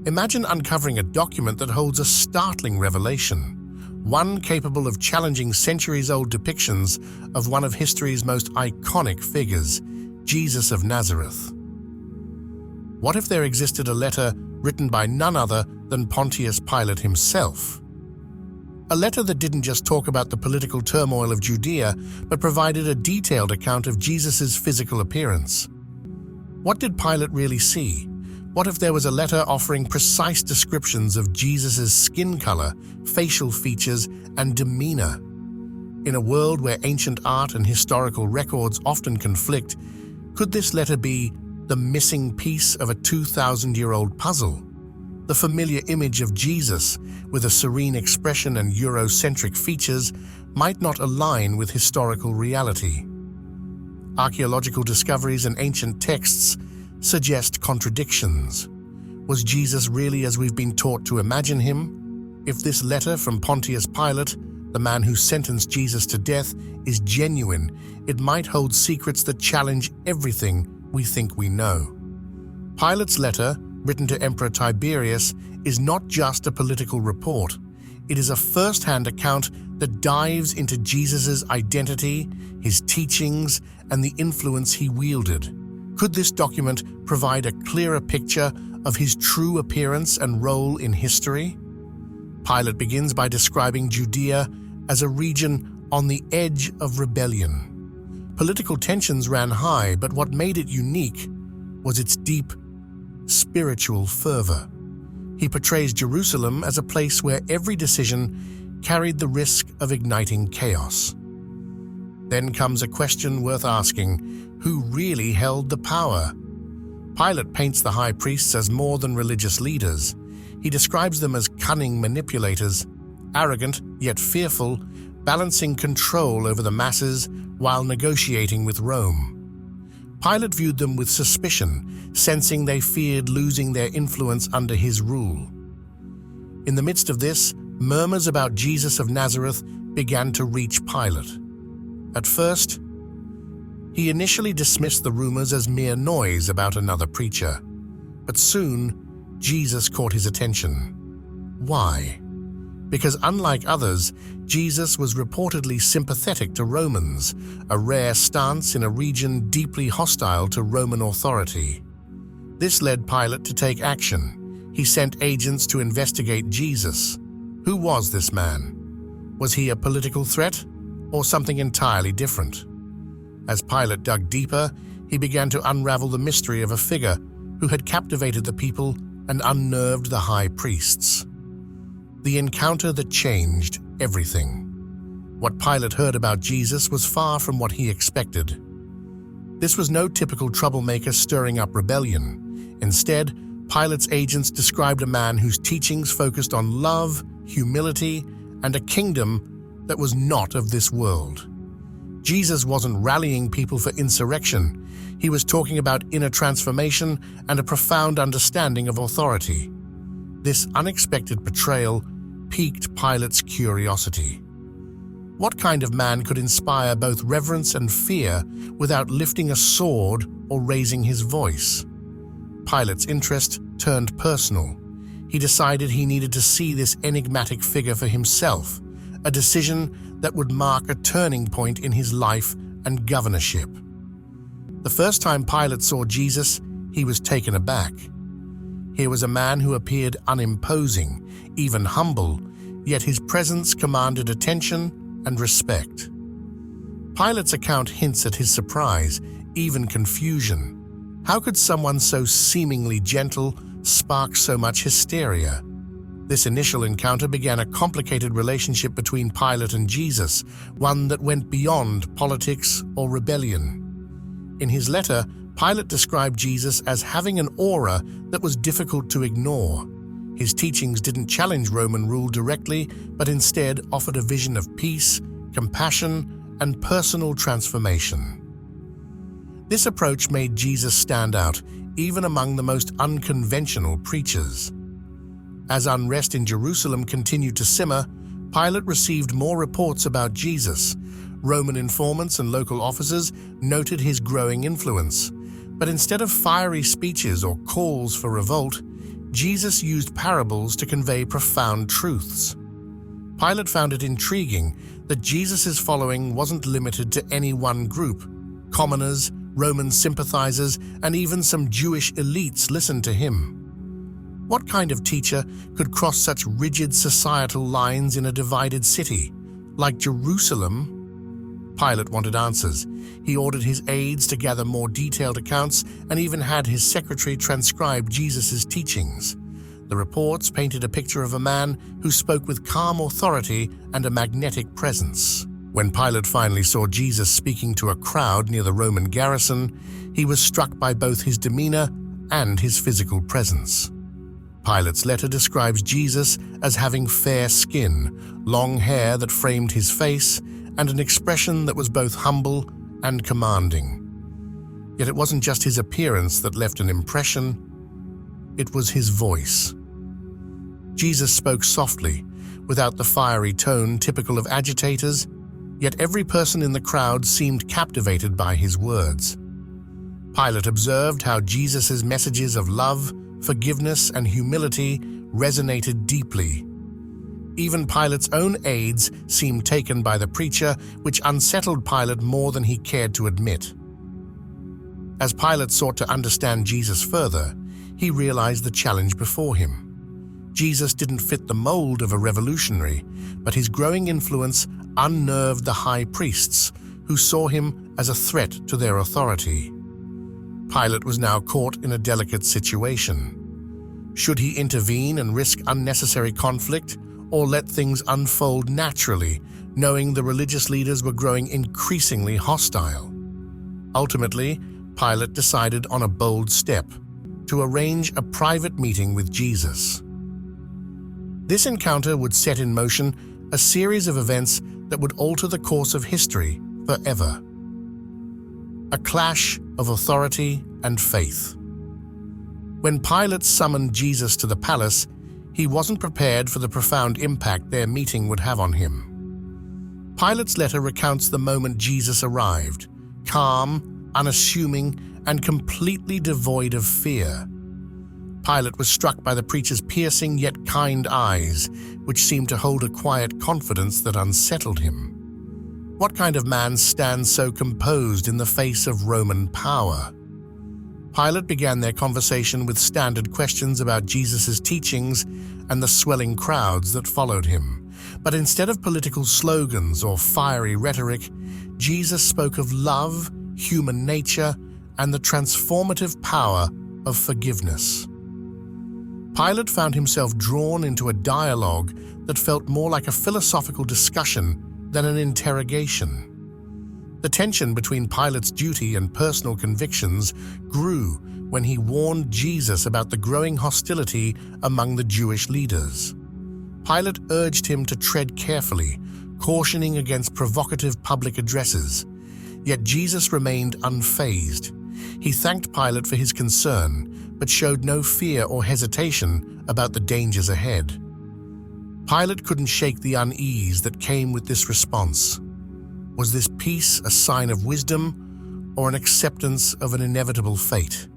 Imagine uncovering a document that holds a startling revelation, one capable of challenging centuries-old depictions of one of history's most iconic figures, Jesus of Nazareth. What if there existed a letter written by none other than Pontius Pilate himself? A letter that didn't just talk about the political turmoil of Judea, but provided a detailed account of Jesus' physical appearance. What did Pilate really see? What if there was a letter offering precise descriptions of Jesus' skin color, facial features, and demeanor? In a world where ancient art and historical records often conflict, could this letter be the missing piece of a 2,000-year-old puzzle? The familiar image of Jesus, with a serene expression and Eurocentric features, might not align with historical reality. Archaeological discoveries and ancient texts suggest contradictions. Was Jesus really as we've been taught to imagine him? If this letter from Pontius Pilate, the man who sentenced Jesus to death, is genuine, it might hold secrets that challenge everything we think we know. Pilate's letter, written to Emperor Tiberius, is not just a political report. It is a first-hand account that dives into Jesus' identity, his teachings, and the influence he wielded. Could this document provide a clearer picture of his true appearance and role in history? Pilate begins by describing Judea as a region on the edge of rebellion. Political tensions ran high, but what made it unique was its deep spiritual fervor. He portrays Jerusalem as a place where every decision carried the risk of igniting chaos. Then comes a question worth asking: who really held the power? Pilate paints the high priests as more than religious leaders. He describes them as cunning manipulators, arrogant yet fearful, balancing control over the masses while negotiating with Rome. Pilate viewed them with suspicion, sensing they feared losing their influence under his rule. In the midst of this, murmurs about Jesus of Nazareth began to reach Pilate. At first, he initially dismissed the rumors as mere noise about another preacher. But soon, Jesus caught his attention. Why? Because unlike others, Jesus was reportedly sympathetic to Romans, a rare stance in a region deeply hostile to Roman authority. This led Pilate to take action. He sent agents to investigate Jesus. Who was this man? Was he a political threat, or something entirely different? As Pilate dug deeper, he began to unravel the mystery of a figure who had captivated the people and unnerved the high priests. The encounter that changed everything. What Pilate heard about Jesus was far from what he expected. This was no typical troublemaker stirring up rebellion. Instead, Pilate's agents described a man whose teachings focused on love, humility, and a kingdom that was not of this world. Jesus wasn't rallying people for insurrection. He was talking about inner transformation and a profound understanding of authority. This unexpected portrayal piqued Pilate's curiosity. What kind of man could inspire both reverence and fear without lifting a sword or raising his voice? Pilate's interest turned personal. He decided he needed to see this enigmatic figure for himself, a decision that would mark a turning point in his life and governorship. The first time Pilate saw Jesus, he was taken aback. Here was a man who appeared unimposing, even humble, yet his presence commanded attention and respect. Pilate's account hints at his surprise, even confusion. How could someone so seemingly gentle spark so much hysteria? This initial encounter began a complicated relationship between Pilate and Jesus, one that went beyond politics or rebellion. In his letter, Pilate described Jesus as having an aura that was difficult to ignore. His teachings didn't challenge Roman rule directly, but instead offered a vision of peace, compassion, and personal transformation. This approach made Jesus stand out, even among the most unconventional preachers. As unrest in Jerusalem continued to simmer, Pilate received more reports about Jesus. Roman informants and local officers noted his growing influence. But instead of fiery speeches or calls for revolt, Jesus used parables to convey profound truths. Pilate found it intriguing that Jesus' following wasn't limited to any one group. Commoners, Roman sympathizers, and even some Jewish elites listened to him. What kind of teacher could cross such rigid societal lines in a divided city, like Jerusalem? Pilate wanted answers. He ordered his aides to gather more detailed accounts and even had his secretary transcribe Jesus' teachings. The reports painted a picture of a man who spoke with calm authority and a magnetic presence. When Pilate finally saw Jesus speaking to a crowd near the Roman garrison, he was struck by both his demeanor and his physical presence. Pilate's letter describes Jesus as having fair skin, long hair that framed his face, and an expression that was both humble and commanding. Yet it wasn't just his appearance that left an impression, it was his voice. Jesus spoke softly, without the fiery tone typical of agitators, yet every person in the crowd seemed captivated by his words. Pilate observed how Jesus' messages of love, forgiveness, and humility resonated deeply. Even Pilate's own aides seemed taken by the preacher, which unsettled Pilate more than he cared to admit. As Pilate sought to understand Jesus further, he realized the challenge before him. Jesus didn't fit the mold of a revolutionary, but his growing influence unnerved the high priests, who saw him as a threat to their authority. Pilate was now caught in a delicate situation. Should he intervene and risk unnecessary conflict, or let things unfold naturally, knowing the religious leaders were growing increasingly hostile? Ultimately, Pilate decided on a bold step: to arrange a private meeting with Jesus. This encounter would set in motion a series of events that would alter the course of history forever. A clash of authority and faith. When Pilate summoned Jesus to the palace, he wasn't prepared for the profound impact their meeting would have on him. Pilate's letter recounts the moment Jesus arrived, calm, unassuming, and completely devoid of fear. Pilate was struck by the preacher's piercing yet kind eyes, which seemed to hold a quiet confidence that unsettled him. What kind of man stands so composed in the face of Roman power? Pilate began their conversation with standard questions about Jesus' teachings and the swelling crowds that followed him. But instead of political slogans or fiery rhetoric, Jesus spoke of love, human nature, and the transformative power of forgiveness. Pilate found himself drawn into a dialogue that felt more like a philosophical discussion than an interrogation. The tension between Pilate's duty and personal convictions grew when he warned Jesus about the growing hostility among the Jewish leaders. Pilate urged him to tread carefully, cautioning against provocative public addresses. Yet Jesus remained unfazed. He thanked Pilate for his concern, but showed no fear or hesitation about the dangers ahead. Pilate couldn't shake the unease that came with this response. Was this peace a sign of wisdom or an acceptance of an inevitable fate?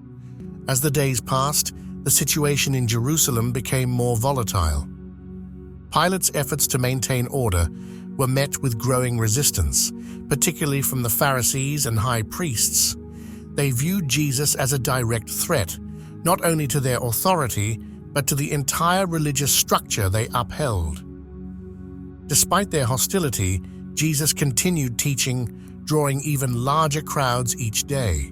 As the days passed, the situation in Jerusalem became more volatile. Pilate's efforts to maintain order were met with growing resistance, particularly from the Pharisees and high priests. They viewed Jesus as a direct threat, not only to their authority, but to the entire religious structure they upheld. Despite their hostility, Jesus continued teaching, drawing even larger crowds each day.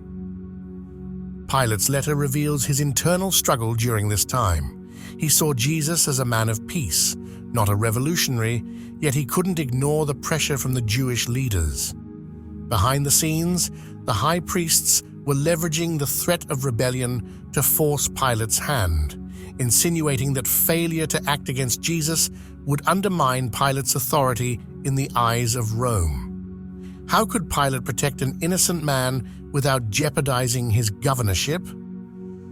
Pilate's letter reveals his internal struggle during this time. He saw Jesus as a man of peace, not a revolutionary, yet he couldn't ignore the pressure from the Jewish leaders. Behind the scenes, the high priests were leveraging the threat of rebellion to force Pilate's hand, insinuating that failure to act against Jesus would undermine Pilate's authority in the eyes of Rome. How could Pilate protect an innocent man without jeopardizing his governorship?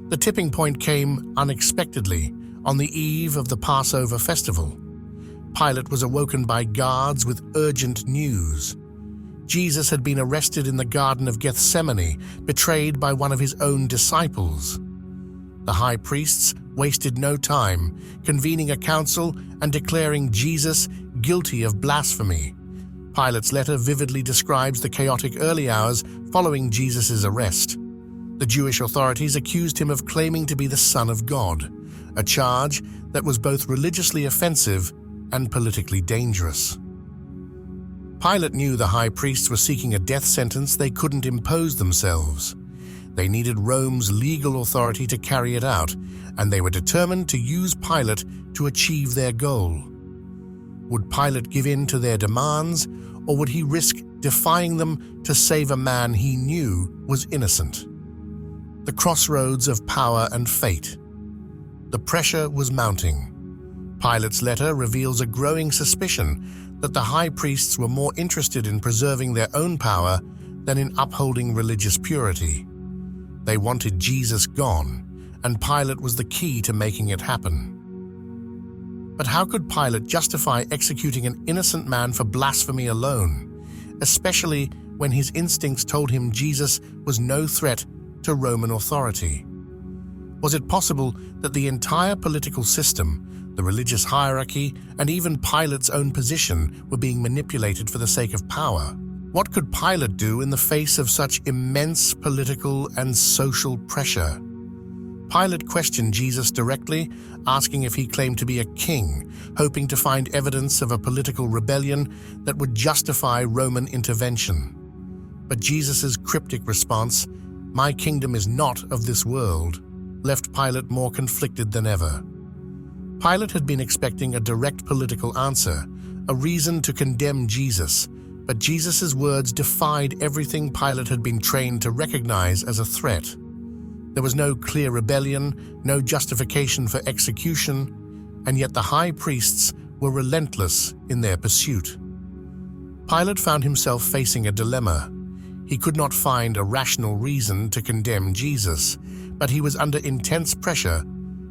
The tipping point came unexpectedly on the eve of the Passover festival. Pilate was awoken by guards with urgent news. Jesus had been arrested in the Garden of Gethsemane, betrayed by one of his own disciples. The high priests wasted no time, convening a council and declaring Jesus guilty of blasphemy. Pilate's letter vividly describes the chaotic early hours following Jesus' arrest. The Jewish authorities accused him of claiming to be the Son of God, a charge that was both religiously offensive and politically dangerous. Pilate knew the high priests were seeking a death sentence they couldn't impose themselves. They needed Rome's legal authority to carry it out, and they were determined to use Pilate to achieve their goal. Would Pilate give in to their demands, or would he risk defying them to save a man he knew was innocent? The crossroads of power and fate. The pressure was mounting. Pilate's letter reveals a growing suspicion that the high priests were more interested in preserving their own power than in upholding religious purity. They wanted Jesus gone, and Pilate was the key to making it happen. But how could Pilate justify executing an innocent man for blasphemy alone, especially when his instincts told him Jesus was no threat to Roman authority? Was it possible that the entire political system, the religious hierarchy, and even Pilate's own position were being manipulated for the sake of power? What could Pilate do in the face of such immense political and social pressure? Pilate questioned Jesus directly, asking if he claimed to be a king, hoping to find evidence of a political rebellion that would justify Roman intervention. But Jesus' cryptic response, "My kingdom is not of this world," left Pilate more conflicted than ever. Pilate had been expecting a direct political answer, a reason to condemn Jesus, but Jesus' words defied everything Pilate had been trained to recognize as a threat. There was no clear rebellion, no justification for execution, and yet the high priests were relentless in their pursuit. Pilate found himself facing a dilemma. He could not find a rational reason to condemn Jesus, but he was under intense pressure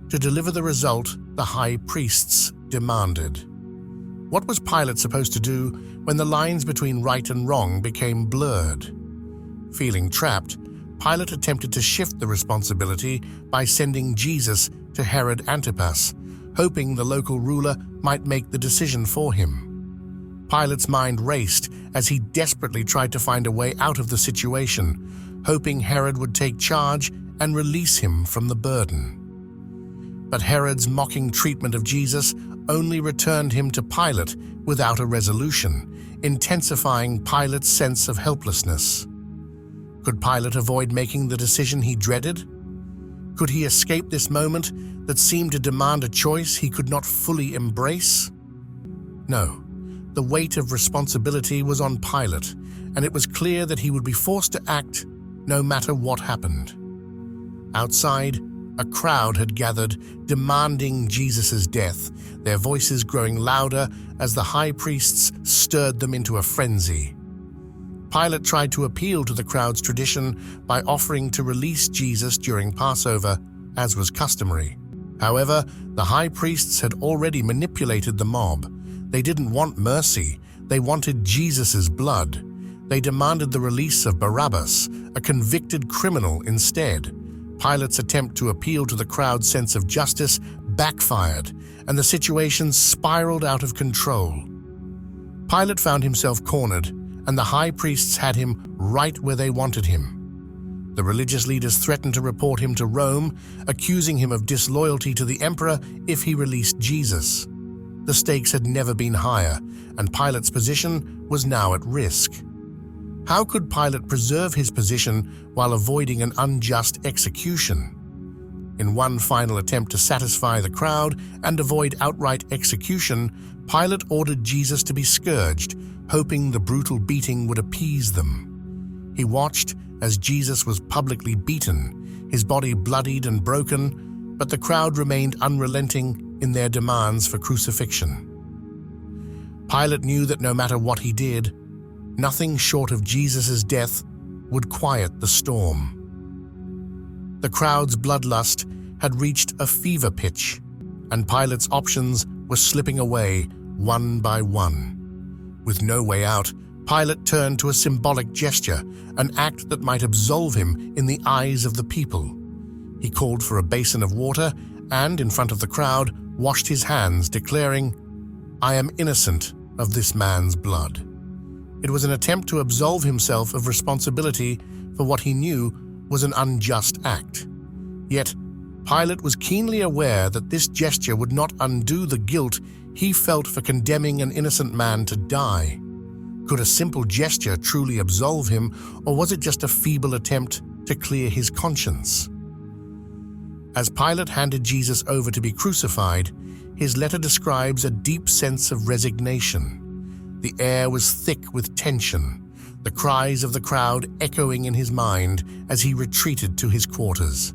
to deliver the result the high priests demanded. What was Pilate supposed to do when the lines between right and wrong became blurred? Feeling trapped, Pilate attempted to shift the responsibility by sending Jesus to Herod Antipas, hoping the local ruler might make the decision for him. Pilate's mind raced as he desperately tried to find a way out of the situation, hoping Herod would take charge and release him from the burden. But Herod's mocking treatment of Jesus only returned him to Pilate without a resolution, intensifying Pilate's sense of helplessness. Could Pilate avoid making the decision he dreaded? Could he escape this moment that seemed to demand a choice he could not fully embrace? No. The weight of responsibility was on Pilate, and it was clear that he would be forced to act no matter what happened. Outside, a crowd had gathered, demanding Jesus' death, their voices growing louder as the high priests stirred them into a frenzy. Pilate tried to appeal to the crowd's tradition by offering to release Jesus during Passover, as was customary. However, the high priests had already manipulated the mob. They didn't want mercy, they wanted Jesus' blood. They demanded the release of Barabbas, a convicted criminal, instead. Pilate's attempt to appeal to the crowd's sense of justice backfired, and the situation spiraled out of control. Pilate found himself cornered, and the high priests had him right where they wanted him. The religious leaders threatened to report him to Rome, accusing him of disloyalty to the emperor if he released Jesus. The stakes had never been higher, and Pilate's position was now at risk. How could Pilate preserve his position while avoiding an unjust execution? In one final attempt to satisfy the crowd and avoid outright execution, Pilate ordered Jesus to be scourged, hoping the brutal beating would appease them. He watched as Jesus was publicly beaten, his body bloodied and broken, but the crowd remained unrelenting in their demands for crucifixion. Pilate knew that no matter what he did, nothing short of Jesus' death would quiet the storm. The crowd's bloodlust had reached a fever pitch, and Pilate's options were slipping away one by one. With no way out, Pilate turned to a symbolic gesture, an act that might absolve him in the eyes of the people. He called for a basin of water and, in front of the crowd, washed his hands, declaring, "I am innocent of this man's blood." It was an attempt to absolve himself of responsibility for what he knew was an unjust act. Yet, Pilate was keenly aware that this gesture would not undo the guilt he felt for condemning an innocent man to die. Could a simple gesture truly absolve him, or was it just a feeble attempt to clear his conscience? As Pilate handed Jesus over to be crucified, his letter describes a deep sense of resignation. The air was thick with tension, the cries of the crowd echoing in his mind as he retreated to his quarters.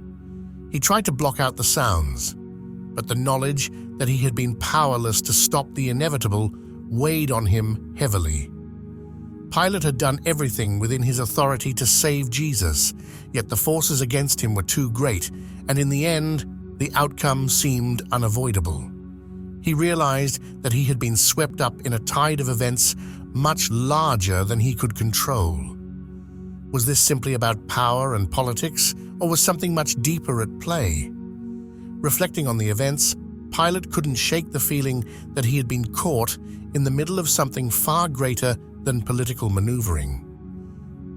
He tried to block out the sounds, but the knowledge that he had been powerless to stop the inevitable weighed on him heavily. Pilate had done everything within his authority to save Jesus, yet the forces against him were too great, and in the end, the outcome seemed unavoidable. He realized that he had been swept up in a tide of events much larger than he could control. Was this simply about power and politics, or was something much deeper at play? Reflecting on the events, Pilate couldn't shake the feeling that he had been caught in the middle of something far greater than political maneuvering.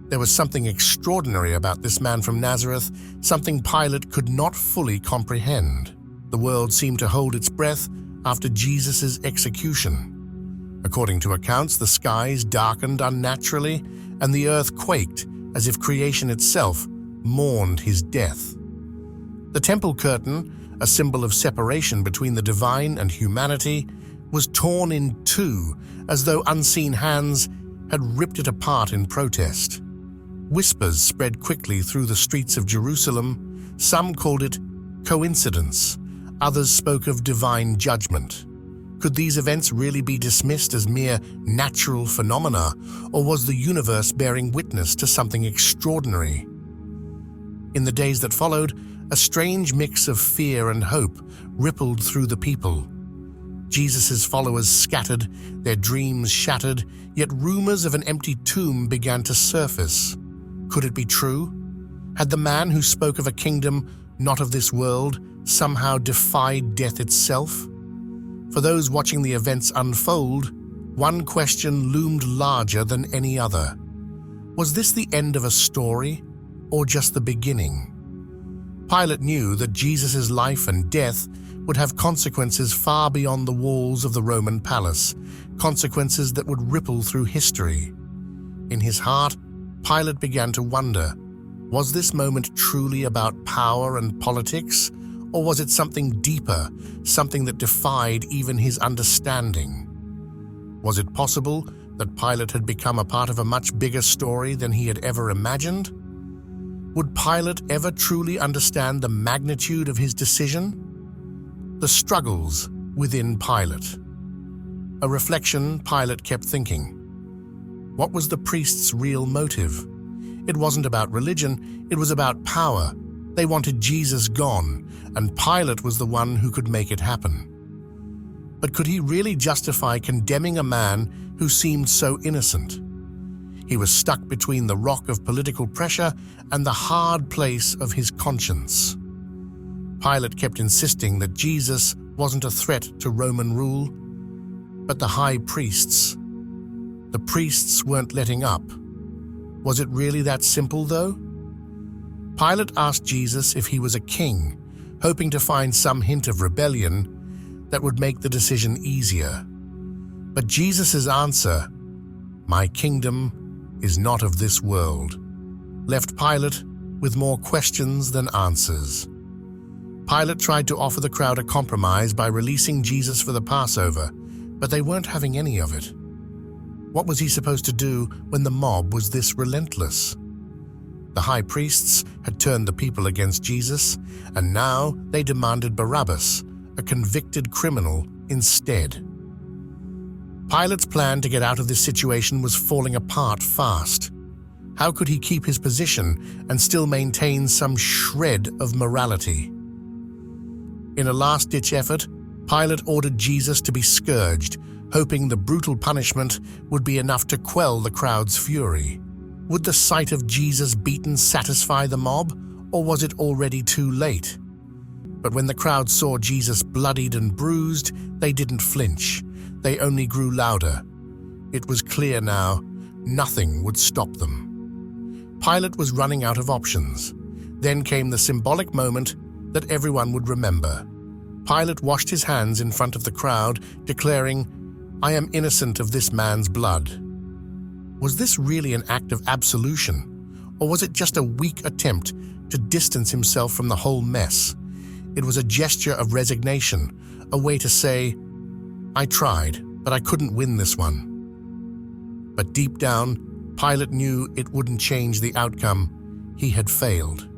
There was something extraordinary about this man from Nazareth, something Pilate could not fully comprehend. The world seemed to hold its breath after Jesus' execution. According to accounts, the skies darkened unnaturally, and the earth quaked as if creation itself mourned his death. The temple curtain, a symbol of separation between the divine and humanity, was torn in two as though unseen hands had ripped it apart in protest. Whispers spread quickly through the streets of Jerusalem. Some called it coincidence. Others spoke of divine judgment. Could these events really be dismissed as mere natural phenomena, or was the universe bearing witness to something extraordinary? In the days that followed, a strange mix of fear and hope rippled through the people. Jesus' followers scattered, their dreams shattered, yet rumors of an empty tomb began to surface. Could it be true? Had the man who spoke of a kingdom not of this world somehow defied death itself? For those watching the events unfold, one question loomed larger than any other. Was this the end of a story, or just the beginning? Pilate knew that Jesus' life and death would have consequences far beyond the walls of the Roman palace, consequences that would ripple through history. In his heart, Pilate began to wonder, was this moment truly about power and politics, or was it something deeper, something that defied even his understanding? Was it possible that Pilate had become a part of a much bigger story than he had ever imagined? Would Pilate ever truly understand the magnitude of his decision? The struggles within Pilate. A reflection Pilate kept thinking. What was the priest's real motive? It wasn't about religion, it was about power. They wanted Jesus gone, and Pilate was the one who could make it happen. But could he really justify condemning a man who seemed so innocent? He was stuck between the rock of political pressure and the hard place of his conscience. Pilate kept insisting that Jesus wasn't a threat to Roman rule, but the high priests. The priests weren't letting up. Was it really that simple, though? Pilate asked Jesus if he was a king, hoping to find some hint of rebellion that would make the decision easier. But Jesus' answer, "My kingdom is not of this world," left Pilate with more questions than answers. Pilate tried to offer the crowd a compromise by releasing Jesus for the Passover, but they weren't having any of it. What was he supposed to do when the mob was this relentless? The high priests had turned the people against Jesus, and now they demanded Barabbas, a convicted criminal, instead. Pilate's plan to get out of this situation was falling apart fast. How could he keep his position and still maintain some shred of morality? In a last-ditch effort, Pilate ordered Jesus to be scourged, hoping the brutal punishment would be enough to quell the crowd's fury. Would the sight of Jesus beaten satisfy the mob, Or was it already too late? But when the crowd saw Jesus bloodied and bruised, they didn't flinch. They only grew louder. It was clear now, nothing would stop them. Pilate was running out of options. Then came the symbolic moment that everyone would remember. Pilate washed his hands in front of the crowd, declaring, "I am innocent of this man's blood." Was this really an act of absolution, or was it just a weak attempt to distance himself from the whole mess? It was a gesture of resignation, a way to say, "I tried, but I couldn't win this one." But deep down, Pilate knew it wouldn't change the outcome. He had failed.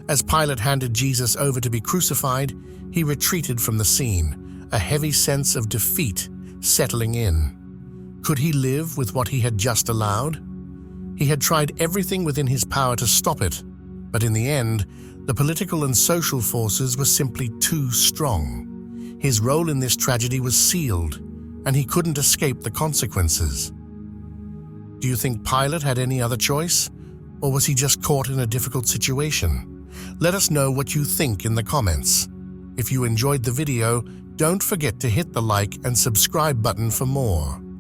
As Pilate handed Jesus over to be crucified, he retreated from the scene, a heavy sense of defeat settling in. Could he live with what he had just allowed? He had tried everything within his power to stop it, but in the end, the political and social forces were simply too strong. His role in this tragedy was sealed, and he couldn't escape the consequences. Do you think Pilate had any other choice, or was he just caught in a difficult situation? Let us know what you think in the comments. If you enjoyed the video, don't forget to hit the like and subscribe button for more.